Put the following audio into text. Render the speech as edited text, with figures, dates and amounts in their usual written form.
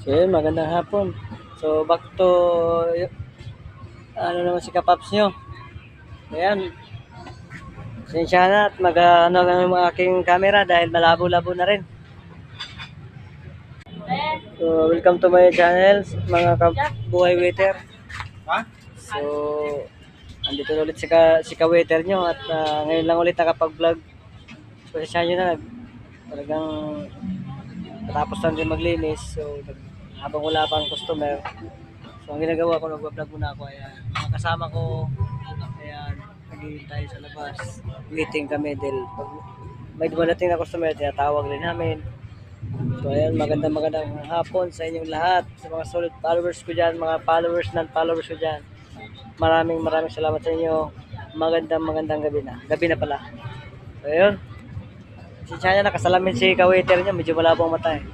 So yun, magandang hapon. So back to ano naman si Kapaps nyo. Ayan, sensya na at ano ng aking camera dahil malabo-labo na rin. So welcome to my channel mga buhay waiter. So andito na ulit si ka-waiter nyo at ngayon lang ulit nakapag-vlog. So sensya nyo na talagang natapos lang din maglinis. So habang wala pang customer, so ang ginagawa ko, nag-vlog muna ako. Ayan, mga kasama ko, ayan, naghihintay sa labas. Meeting kami dahil pag may dumadating na customer, tinatawag rin namin. So ayan, magandang hapon sa inyong lahat, sa mga solid followers ko dyan, mga followers, non-followers ko dyan. Maraming salamat sa inyo. Magandang gabi na. Gabi na pala. So ayun, si Chanya nakasalamin si ka-waiter niya, medyo malabo ang mata eh.